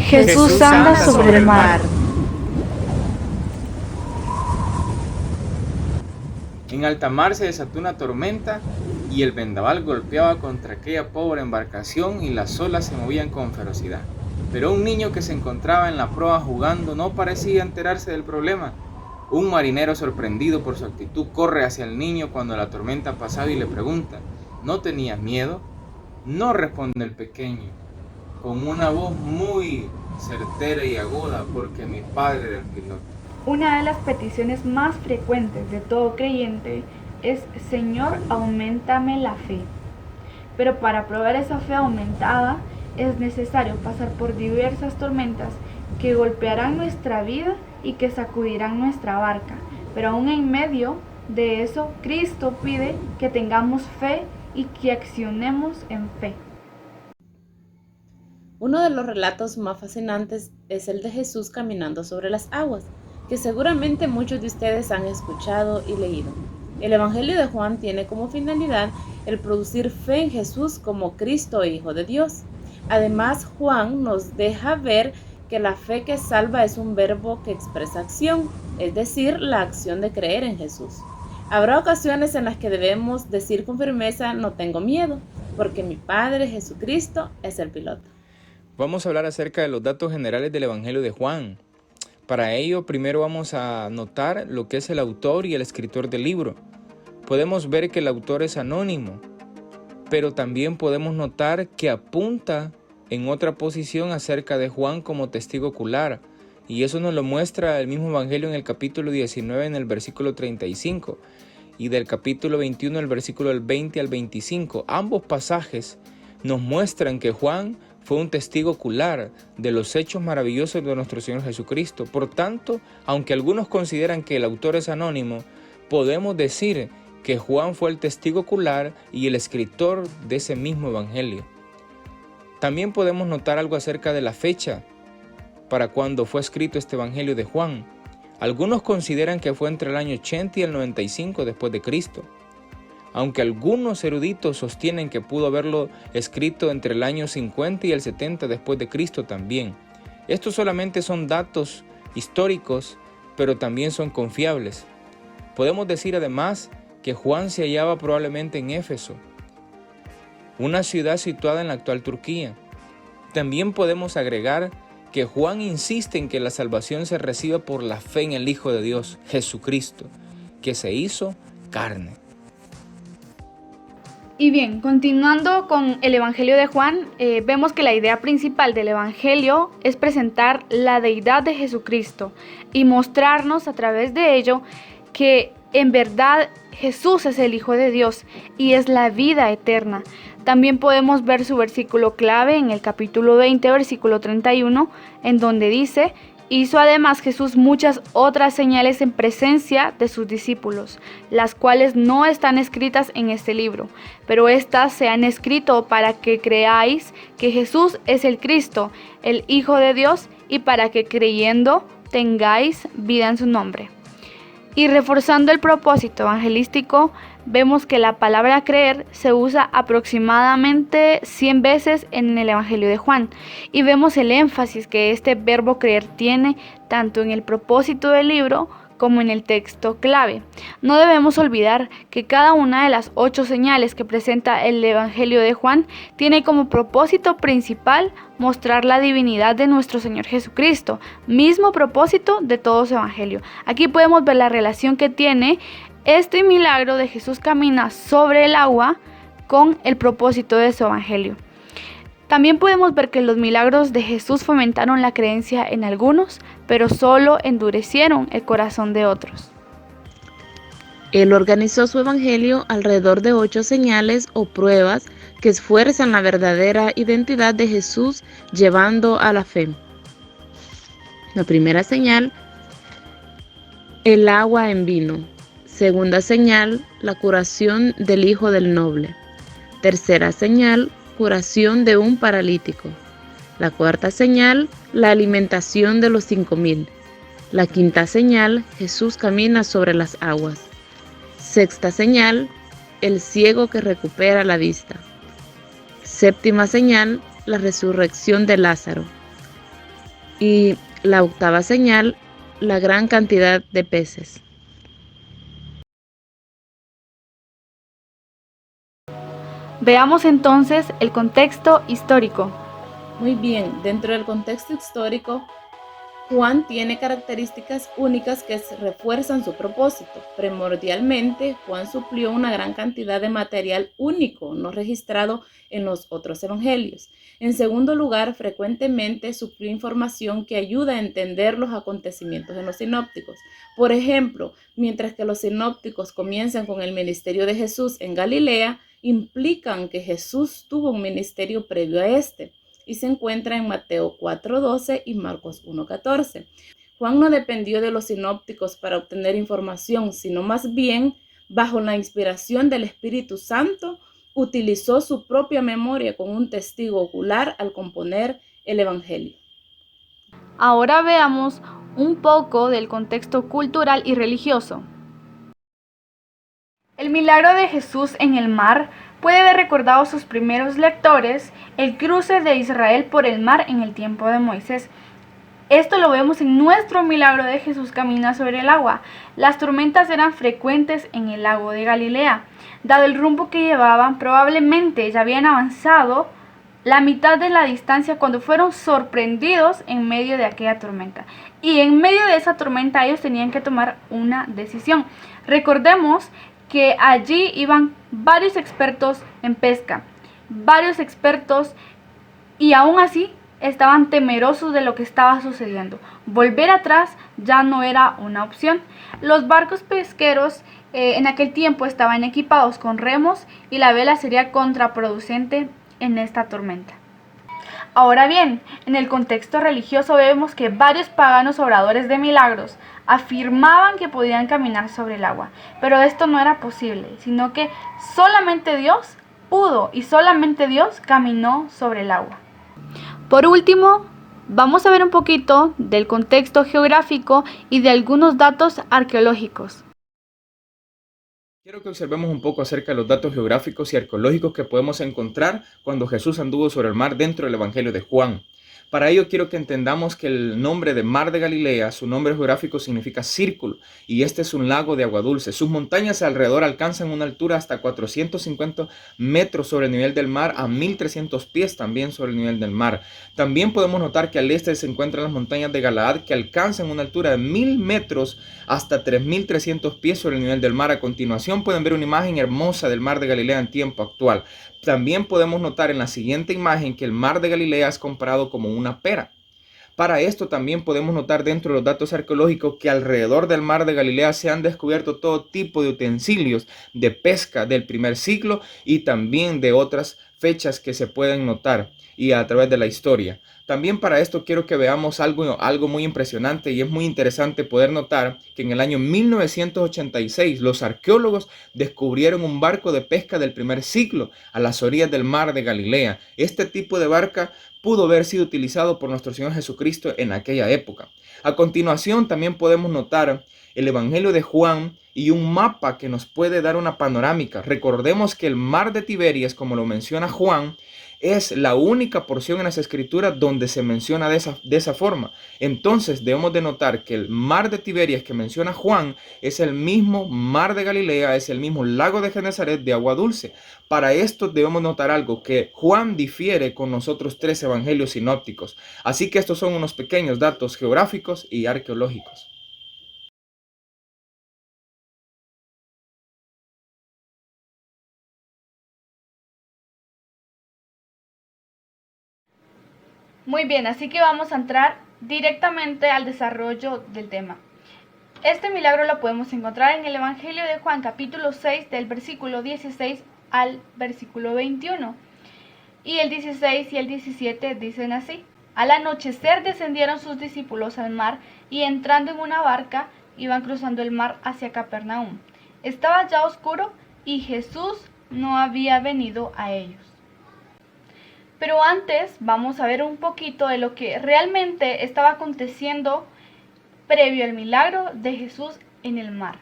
Jesús anda sobre el mar. En alta mar se desató una tormenta y el vendaval golpeaba contra aquella pobre embarcación y las olas se movían con ferocidad. Pero un niño que se encontraba en la proa jugando no parecía enterarse del problema. Un marinero sorprendido por su actitud corre hacia el niño cuando la tormenta ha pasado y le pregunta: ¿no tenías miedo? No, responde el pequeño, con una voz muy certera y aguda, porque mi padre era el piloto. Una de las peticiones más frecuentes de todo creyente es: Señor, auméntame la fe. Pero para probar esa fe aumentada es necesario pasar por diversas tormentas que golpearán nuestra vida y que sacudirán nuestra barca. Pero aún en medio de eso, Cristo pide que tengamos fe y que accionemos en fe. Uno de los relatos más fascinantes es el de Jesús caminando sobre las aguas, que seguramente muchos de ustedes han escuchado y leído. El Evangelio de Juan tiene como finalidad el producir fe en Jesús como Cristo e Hijo de Dios. Además, Juan nos deja ver que la fe que salva es un verbo que expresa acción, es decir, la acción de creer en Jesús. Habrá ocasiones en las que debemos decir con firmeza: no tengo miedo, porque mi Padre Jesucristo es el piloto. Vamos a hablar acerca de los datos generales del Evangelio de Juan. Para ello, primero vamos a notar lo que es el autor y el escritor del libro. Podemos ver que el autor es anónimo, pero también podemos notar que apunta en otra posición acerca de Juan como testigo ocular, y eso nos lo muestra el mismo Evangelio en el capítulo 19, en el versículo 35, y del capítulo 21, el versículo del 20 al 25. Ambos pasajes nos muestran que Juan fue un testigo ocular de los hechos maravillosos de nuestro Señor Jesucristo. Por tanto, aunque algunos consideran que el autor es anónimo, podemos decir que Juan fue el testigo ocular y el escritor de ese mismo evangelio. También podemos notar algo acerca de la fecha para cuando fue escrito este evangelio de Juan. Algunos consideran que fue entre el año 80 y el 95 después de Cristo, aunque algunos eruditos sostienen que pudo haberlo escrito entre el año 50 y el 70 después de Cristo también. Estos solamente son datos históricos, pero también son confiables. Podemos decir además que Juan se hallaba probablemente en Éfeso, una ciudad situada en la actual Turquía. También podemos agregar que Juan insiste en que la salvación se reciba por la fe en el Hijo de Dios, Jesucristo, que se hizo carne. Y bien, continuando con el Evangelio de Juan, vemos que la idea principal del Evangelio es presentar la deidad de Jesucristo y mostrarnos a través de ello que en verdad Jesús es el Hijo de Dios y es la vida eterna. También podemos ver su versículo clave en el capítulo 20, versículo 31, en donde dice: hizo además Jesús muchas otras señales en presencia de sus discípulos, las cuales no están escritas en este libro, pero estas se han escrito para que creáis que Jesús es el Cristo, el Hijo de Dios, y para que creyendo tengáis vida en su nombre. Y reforzando el propósito evangelístico, vemos que la palabra creer se usa aproximadamente 100 veces en el Evangelio de Juan, y vemos el énfasis que este verbo creer tiene tanto en el propósito del libro como en el texto clave. No debemos olvidar que cada una de las 8 señales que presenta el Evangelio de Juan tiene como propósito principal mostrar la divinidad de nuestro Señor Jesucristo, mismo propósito de todo su Evangelio. Aquí podemos ver la relación que tiene este milagro de Jesús camina sobre el agua con el propósito de su Evangelio. También podemos ver que los milagros de Jesús fomentaron la creencia en algunos, pero solo endurecieron el corazón de otros. Él organizó su evangelio alrededor de 8 señales o pruebas que esfuerzan la verdadera identidad de Jesús, llevando a la fe. La primera señal: el agua en vino. Segunda señal: la curación del hijo del noble. Tercera señal: curación de un paralítico. La cuarta señal: la alimentación de los 5,000. La quinta señal: Jesús camina sobre las aguas. Sexta señal: el ciego que recupera la vista. Séptima señal: la resurrección de Lázaro. Y la octava señal, la gran cantidad de peces. Veamos entonces el contexto histórico. Muy bien, dentro del contexto histórico, Juan tiene características únicas que refuerzan su propósito. Primordialmente, Juan suplió una gran cantidad de material único, no registrado en los otros evangelios. En segundo lugar, frecuentemente suplió información que ayuda a entender los acontecimientos en los sinópticos. Por ejemplo, mientras que los sinópticos comienzan con el ministerio de Jesús en Galilea, implican que Jesús tuvo un ministerio previo a este, y se encuentra en Mateo 4:12 y Marcos 1:14. Juan no dependió de los sinópticos para obtener información, sino más bien, bajo la inspiración del Espíritu Santo, utilizó su propia memoria como un testigo ocular al componer el Evangelio. Ahora veamos un poco del contexto cultural y religioso. El milagro de Jesús en el mar puede haber recordado a sus primeros lectores el cruce de Israel por el mar en el tiempo de Moisés. Esto lo vemos en nuestro milagro de Jesús camina sobre el agua. Las tormentas eran frecuentes en el lago de Galilea. Dado el rumbo que llevaban, probablemente ya habían avanzado la mitad de la distancia cuando fueron sorprendidos en medio de aquella tormenta. Y en medio de esa tormenta ellos tenían que tomar una decisión. Recordemos que allí iban varios expertos en pesca, varios expertos, y aún así estaban temerosos de lo que estaba sucediendo. Volver atrás ya no era una opción. Los barcos pesqueros en aquel tiempo estaban equipados con remos y la vela sería contraproducente en esta tormenta. Ahora bien, en el contexto religioso vemos que varios paganos obradores de milagros afirmaban que podían caminar sobre el agua, pero esto no era posible, sino que solamente Dios pudo y solamente Dios caminó sobre el agua. Por último, vamos a ver un poquito del contexto geográfico y de algunos datos arqueológicos. Quiero que observemos un poco acerca de los datos geográficos y arqueológicos que podemos encontrar cuando Jesús anduvo sobre el mar dentro del Evangelio de Juan. Para ello quiero que entendamos que el nombre de Mar de Galilea, su nombre geográfico significa círculo, y este es un lago de agua dulce. Sus montañas alrededor alcanzan una altura hasta 450 metros sobre el nivel del mar, a 1300 pies también sobre el nivel del mar. También podemos notar que al este se encuentran las montañas de Galaad, que alcanzan una altura de 1000 metros hasta 3300 pies sobre el nivel del mar. A continuación pueden ver una imagen hermosa del Mar de Galilea en tiempo actual. También podemos notar en la siguiente imagen que el Mar de Galilea es comparado como una pera. Para esto también podemos notar dentro de los datos arqueológicos que alrededor del Mar de Galilea se han descubierto todo tipo de utensilios de pesca del primer siglo y también de otras fechas que se pueden notar y a través de la historia. También para esto quiero que veamos algo muy impresionante, y es muy interesante poder notar que en el año 1986 los arqueólogos descubrieron un barco de pesca del primer siglo a las orillas del Mar de Galilea. Este tipo de barca pudo haber sido utilizado por nuestro Señor Jesucristo en aquella época. A continuación también podemos notar el Evangelio de Juan y un mapa que nos puede dar una panorámica. Recordemos que el mar de Tiberias, como lo menciona Juan, es la única porción en las escrituras donde se menciona de esa forma. Entonces debemos de notar que el mar de Tiberias que menciona Juan es el mismo mar de Galilea, es el mismo lago de Genesaret de agua dulce. Para esto debemos notar algo, que Juan difiere con los otros 3 evangelios sinópticos. Así que estos son unos pequeños datos geográficos y arqueológicos. Muy bien, así que vamos a entrar directamente al desarrollo del tema. Este milagro lo podemos encontrar en el Evangelio de Juan, capítulo 6, del versículo 16 al versículo 21. Y el 16 y el 17 dicen así: Al anochecer descendieron sus discípulos al mar y entrando en una barca iban cruzando el mar hacia Capernaum. Estaba ya oscuro y Jesús no había venido a ellos. Pero antes vamos a ver un poquito de lo que realmente estaba aconteciendo previo al milagro de Jesús en el mar.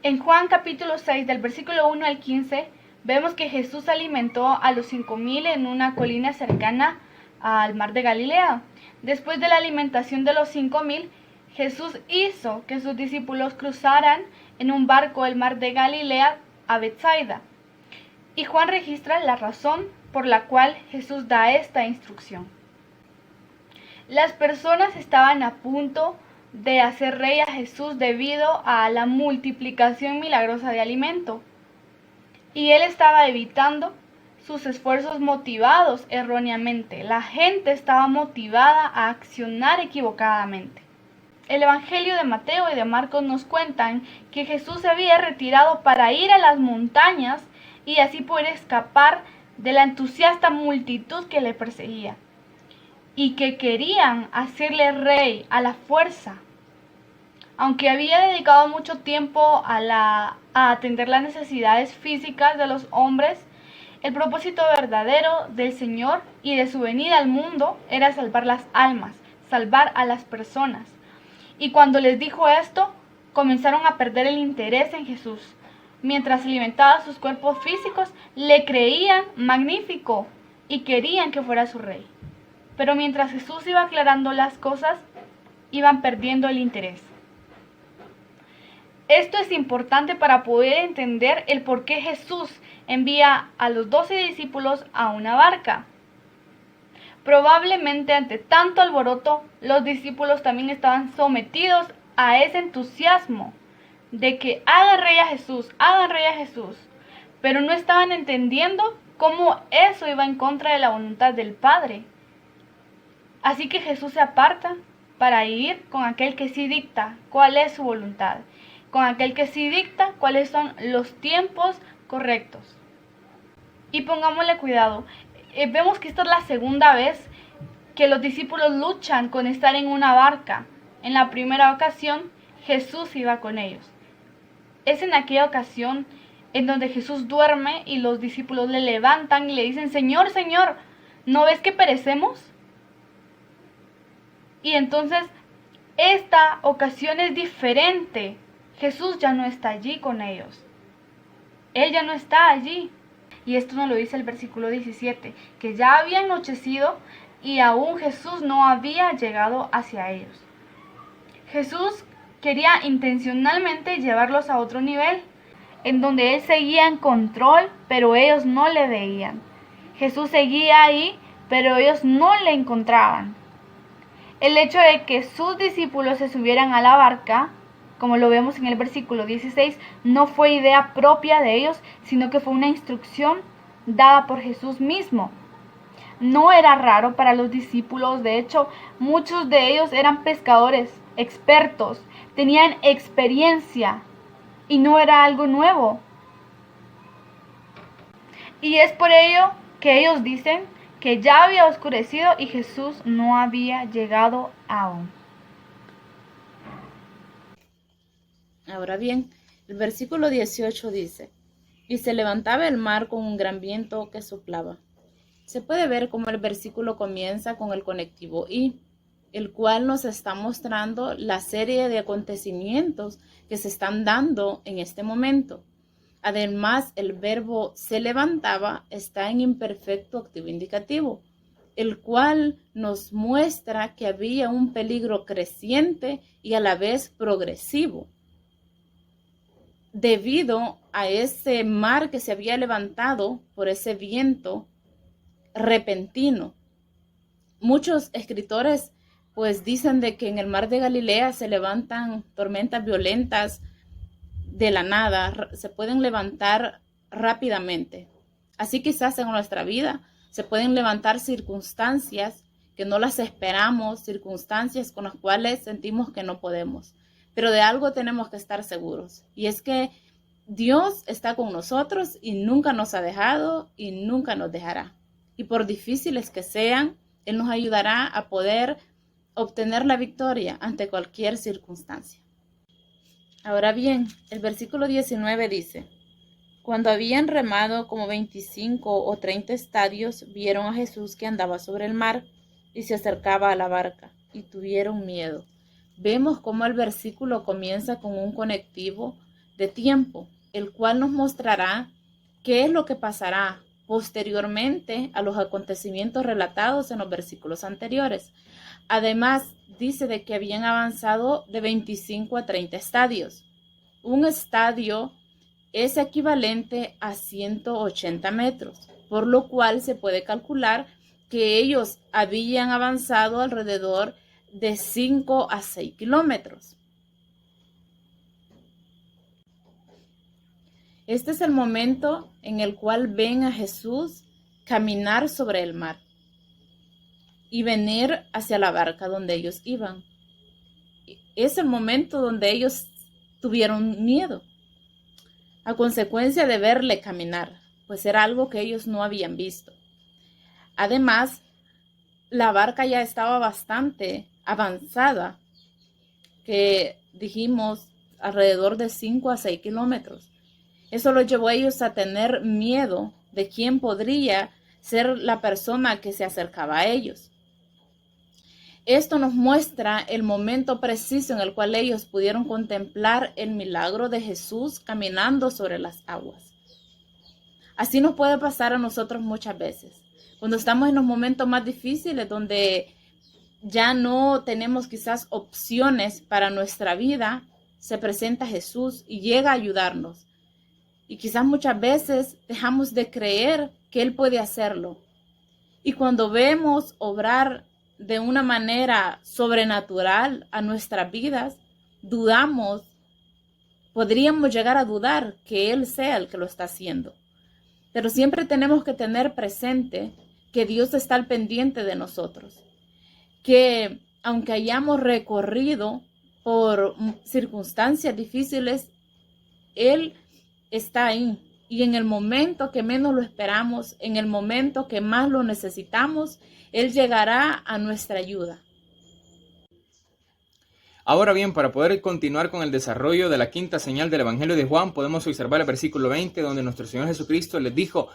En Juan capítulo 6, del versículo 1 al 15, vemos que Jesús alimentó a los 5000 en una colina cercana al mar de Galilea. Después de la alimentación de los 5,000, Jesús hizo que sus discípulos cruzaran en un barco el mar de Galilea a Betsaida. Y Juan registra la razón por la cual Jesús da esta instrucción. Las personas estaban a punto de hacer rey a Jesús debido a la multiplicación milagrosa de alimento. Y él estaba evitando sus esfuerzos motivados erróneamente. La gente estaba motivada a accionar equivocadamente. El Evangelio de Mateo y de Marcos nos cuentan que Jesús se había retirado para ir a las montañas y así poder escapar de la entusiasta multitud que le perseguía y que querían hacerle rey a la fuerza. Aunque había dedicado mucho tiempo a atender las necesidades físicas de los hombres, el propósito verdadero del Señor y de su venida al mundo era salvar las almas, salvar a las personas. Y cuando les dijo esto, comenzaron a perder el interés en Jesús. Mientras alimentaba sus cuerpos físicos, le creían magnífico y querían que fuera su rey. Pero mientras Jesús iba aclarando las cosas, iban perdiendo el interés. Esto es importante para poder entender el por qué Jesús envía a los 12 discípulos a una barca. Probablemente ante tanto alboroto, los discípulos también estaban sometidos a ese entusiasmo de que hagan rey a Jesús, pero no estaban entendiendo cómo eso iba en contra de la voluntad del Padre. Así que Jesús se aparta para ir con aquel que sí dicta cuál es su voluntad, con aquel que sí dicta cuáles son los tiempos correctos. Y pongámosle cuidado, vemos que esta es la segunda vez que los discípulos luchan con estar en una barca. En la primera ocasión, Jesús iba con ellos. Es en aquella ocasión en donde Jesús duerme y los discípulos le levantan y le dicen: Señor, Señor, ¿no ves que perecemos? Y entonces esta ocasión es diferente. Jesús ya no está allí con ellos. Él ya no está allí. Y esto nos lo dice el versículo 17, que ya había anochecido y aún Jesús no había llegado hacia ellos. Jesús quería intencionalmente llevarlos a otro nivel, en donde Él seguía en control, pero ellos no le veían. Jesús seguía ahí, pero ellos no le encontraban. El hecho de que sus discípulos se subieran a la barca, como lo vemos en el versículo 16, no fue idea propia de ellos, sino que fue una instrucción dada por Jesús mismo. No era raro para los discípulos, de hecho, muchos de ellos eran pescadores, expertos, tenían experiencia y no era algo nuevo. Y es por ello que ellos dicen que ya había oscurecido y Jesús no había llegado aún. Ahora bien, el versículo 18 dice: y se levantaba el mar con un gran viento que soplaba. Se puede ver cómo el versículo comienza con el conectivo y, el cual nos está mostrando la serie de acontecimientos que se están dando en este momento. Además, el verbo se levantaba está en imperfecto activo indicativo, el cual nos muestra que había un peligro creciente y a la vez progresivo. Debido a ese mar que se había levantado por ese viento repentino. Muchos escritores pues dicen de que en el mar de Galilea se levantan tormentas violentas de la nada, se pueden levantar rápidamente. Así quizás en nuestra vida se pueden levantar circunstancias que no las esperamos, circunstancias con las cuales sentimos que no podemos. Pero de algo tenemos que estar seguros, y es que Dios está con nosotros y nunca nos ha dejado y nunca nos dejará. Y por difíciles que sean, Él nos ayudará a poder obtener la victoria ante cualquier circunstancia. Ahora bien, el versículo 19 dice: cuando habían remado como 25 o 30 estadios, vieron a Jesús que andaba sobre el mar y se acercaba a la barca, y tuvieron miedo. Vemos cómo el versículo comienza con un conectivo de tiempo, el cual nos mostrará qué es lo que pasará, posteriormente a los acontecimientos relatados en los versículos anteriores. Además, dice de que habían avanzado de 25 a 30 estadios. Un estadio es equivalente a 180 metros, por lo cual se puede calcular que ellos habían avanzado alrededor de 5 a 6 kilómetros. Este es el momento en el cual ven a Jesús caminar sobre el mar y venir hacia la barca donde ellos iban. Es el momento donde ellos tuvieron miedo a consecuencia de verle caminar, pues era algo que ellos no habían visto. Además, la barca ya estaba bastante avanzada, que dijimos alrededor de 5 a 6 kilómetros. Eso los llevó a ellos a tener miedo de quién podría ser la persona que se acercaba a ellos. Esto nos muestra el momento preciso en el cual ellos pudieron contemplar el milagro de Jesús caminando sobre las aguas. Así nos puede pasar a nosotros muchas veces. Cuando estamos en los momentos más difíciles, donde ya no tenemos quizás opciones para nuestra vida, se presenta Jesús y llega a ayudarnos. Y quizás muchas veces dejamos de creer que Él puede hacerlo. Y cuando vemos obrar de una manera sobrenatural a nuestras vidas, dudamos, podríamos llegar a dudar que Él sea el que lo está haciendo. Pero siempre tenemos que tener presente que Dios está al pendiente de nosotros. Que aunque hayamos recorrido por circunstancias difíciles, Él está ahí, y en el momento que menos lo esperamos, en el momento que más lo necesitamos, Él llegará a nuestra ayuda. Ahora bien, para poder continuar con el desarrollo de la quinta señal del Evangelio de Juan, podemos observar el versículo 20, donde nuestro Señor Jesucristo les dijo: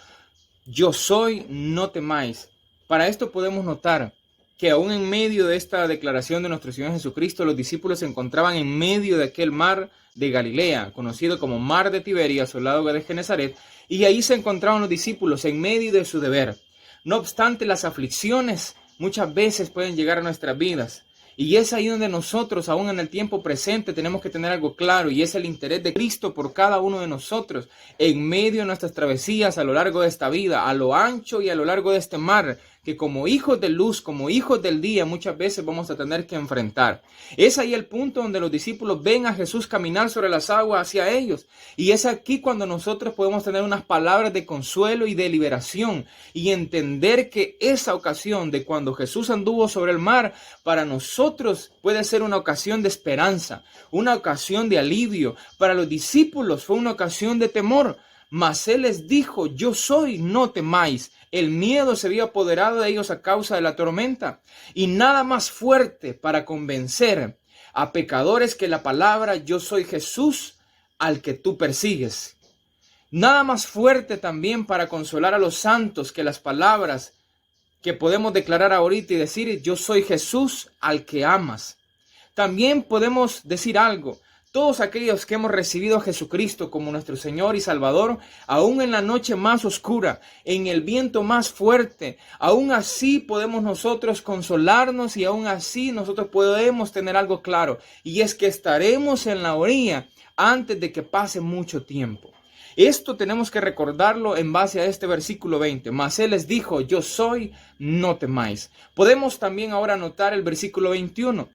yo soy, no temáis. Para esto podemos notar que aún en medio de esta declaración de nuestro Señor Jesucristo, los discípulos se encontraban en medio de aquel mar de Galilea, conocido como mar de Tiberias o lago de Genezaret, y ahí se encontraban los discípulos en medio de su deber. No obstante, las aflicciones muchas veces pueden llegar a nuestras vidas, y es ahí donde nosotros, aún en el tiempo presente, tenemos que tener algo claro, y es el interés de Cristo por cada uno de nosotros, en medio de nuestras travesías a lo largo de esta vida, a lo ancho y a lo largo de este mar, que como hijos de luz, como hijos del día, muchas veces vamos a tener que enfrentar. Es ahí el punto donde los discípulos ven a Jesús caminar sobre las aguas hacia ellos. Y es aquí cuando nosotros podemos tener unas palabras de consuelo y de liberación y entender que esa ocasión de cuando Jesús anduvo sobre el mar, para nosotros puede ser una ocasión de esperanza, una ocasión de alivio. Para los discípulos fue una ocasión de temor. Mas Él les dijo: yo soy, no temáis. El miedo se había apoderado de ellos a causa de la tormenta. Y nada más fuerte para convencer a pecadores que la palabra: yo soy Jesús, al que tú persigues. Nada más fuerte también para consolar a los santos que las palabras que podemos declarar ahorita y decir: yo soy Jesús, al que amas. También podemos decir algo. Todos aquellos que hemos recibido a Jesucristo como nuestro Señor y Salvador, aún en la noche más oscura, en el viento más fuerte, aún así podemos nosotros consolarnos y aún así nosotros podemos tener algo claro, y es que estaremos en la orilla antes de que pase mucho tiempo. Esto tenemos que recordarlo en base a este versículo 20. Mas Él les dijo: yo soy, no temáis. Podemos también ahora notar el versículo 21.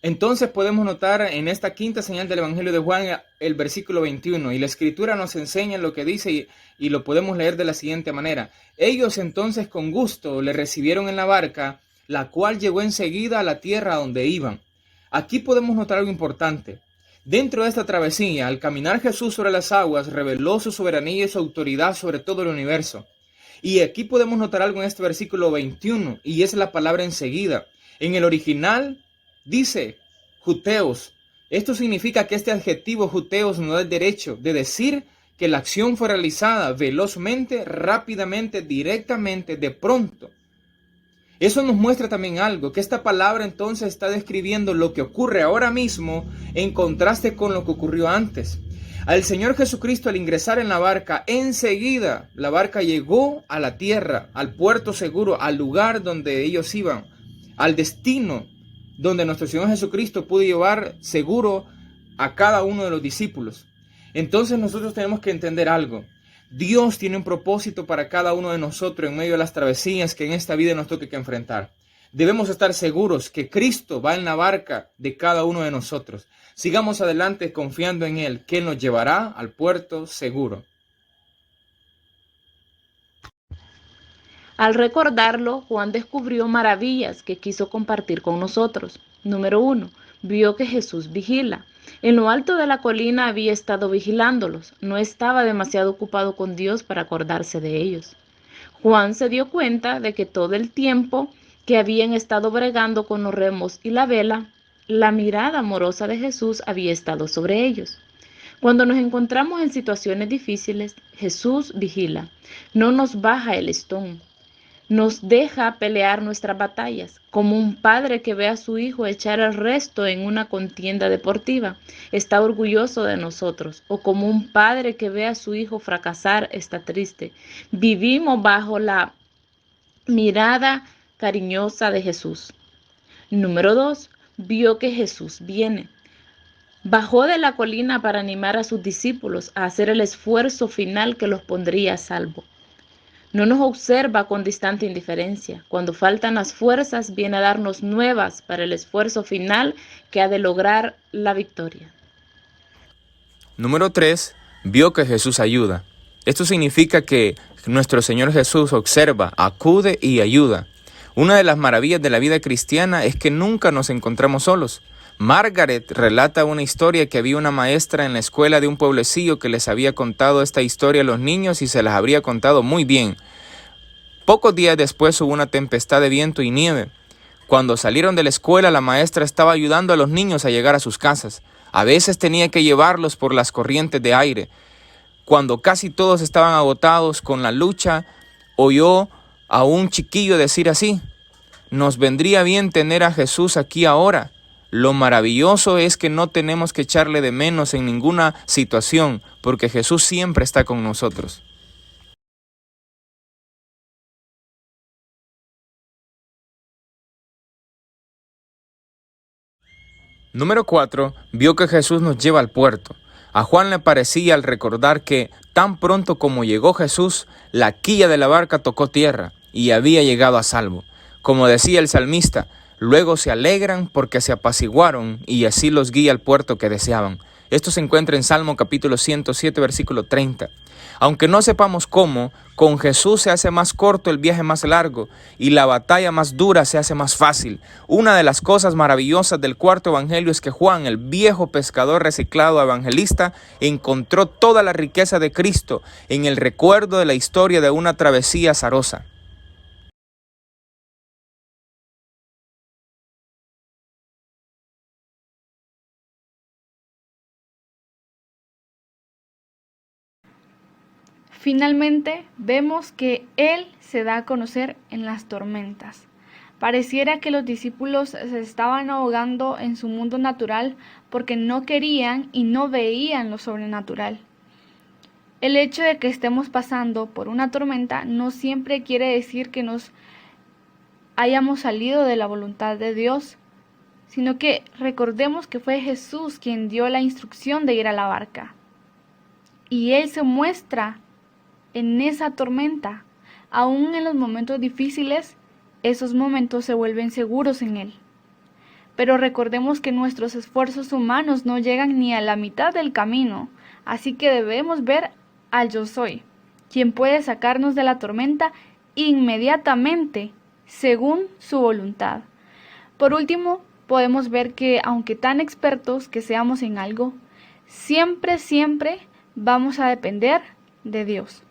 Entonces podemos notar en esta quinta señal del Evangelio de Juan el versículo 21, y la Escritura nos enseña lo que dice y lo podemos leer de la siguiente manera. Ellos entonces con gusto le recibieron en la barca, la cual llegó enseguida a la tierra donde iban. Aquí podemos notar algo importante. Dentro de esta travesía, al caminar Jesús sobre las aguas, reveló su soberanía y su autoridad sobre todo el universo. Y aquí podemos notar algo en este versículo 21, y es la palabra enseguida. En el original dice juteos. Esto significa que este adjetivo juteos nos da el derecho de decir que la acción fue realizada velozmente, rápidamente, directamente, de pronto. Eso nos muestra también algo, que esta palabra entonces está describiendo lo que ocurre ahora mismo en contraste con lo que ocurrió antes. Al Señor Jesucristo, al ingresar en la barca, enseguida la barca llegó a la tierra, al puerto seguro, al lugar donde ellos iban, al destino donde nuestro Señor Jesucristo pudo llevar seguro a cada uno de los discípulos. Entonces nosotros tenemos que entender algo. Dios tiene un propósito para cada uno de nosotros en medio de las travesías que en esta vida nos toque que enfrentar. Debemos estar seguros que Cristo va en la barca de cada uno de nosotros. Sigamos adelante confiando en Él, que Él nos llevará al puerto seguro. Al recordarlo, Juan descubrió maravillas que quiso compartir con nosotros. Número 1. Vio que Jesús vigila. En lo alto de la colina había estado vigilándolos. No estaba demasiado ocupado con Dios para acordarse de ellos. Juan se dio cuenta de que todo el tiempo que habían estado bregando con los remos y la vela, la mirada amorosa de Jesús había estado sobre ellos. Cuando nos encontramos en situaciones difíciles, Jesús vigila. No nos baja el listón. Nos deja pelear nuestras batallas, como un padre que ve a su hijo echar el resto en una contienda deportiva, está orgulloso de nosotros, o como un padre que ve a su hijo fracasar, está triste. Vivimos bajo la mirada cariñosa de Jesús. Número 2. Vio que Jesús viene. Bajó de la colina para animar a sus discípulos a hacer el esfuerzo final que los pondría a salvo. No nos observa con distante indiferencia. Cuando faltan las fuerzas, viene a darnos nuevas para el esfuerzo final que ha de lograr la victoria. Número 3. Vio que Jesús ayuda. Esto significa que nuestro Señor Jesús observa, acude y ayuda. Una de las maravillas de la vida cristiana es que nunca nos encontramos solos. Margaret relata una historia que había una maestra en la escuela de un pueblecillo que les había contado esta historia a los niños y se las habría contado muy bien. Pocos días después hubo una tempestad de viento y nieve. Cuando salieron de la escuela, la maestra estaba ayudando a los niños a llegar a sus casas. A veces tenía que llevarlos por las corrientes de aire. Cuando casi todos estaban agotados con la lucha, oyó a un chiquillo decir así: nos vendría bien tener a Jesús aquí ahora. Lo maravilloso es que no tenemos que echarle de menos en ninguna situación, porque Jesús siempre está con nosotros. Número 4. Vio que Jesús nos lleva al puerto. A Juan le parecía al recordar que, tan pronto como llegó Jesús, la quilla de la barca tocó tierra y había llegado a salvo. Como decía el salmista, luego se alegran porque se apaciguaron y así los guía al puerto que deseaban. Esto se encuentra en Salmo capítulo 107, versículo 30. Aunque no sepamos cómo, con Jesús se hace más corto el viaje más largo y la batalla más dura se hace más fácil. Una de las cosas maravillosas del cuarto evangelio es que Juan, el viejo pescador reciclado evangelista, encontró toda la riqueza de Cristo en el recuerdo de la historia de una travesía azarosa. Finalmente, vemos que Él se da a conocer en las tormentas. Pareciera que los discípulos se estaban ahogando en su mundo natural porque no querían y no veían lo sobrenatural. El hecho de que estemos pasando por una tormenta no siempre quiere decir que nos hayamos salido de la voluntad de Dios, sino que recordemos que fue Jesús quien dio la instrucción de ir a la barca. Y Él se muestra en esa tormenta. Aún en los momentos difíciles, esos momentos se vuelven seguros en Él. Pero recordemos que nuestros esfuerzos humanos no llegan ni a la mitad del camino, así que debemos ver al Yo Soy, quien puede sacarnos de la tormenta inmediatamente, según su voluntad. Por último, podemos ver que aunque tan expertos que seamos en algo, siempre vamos a depender de Dios.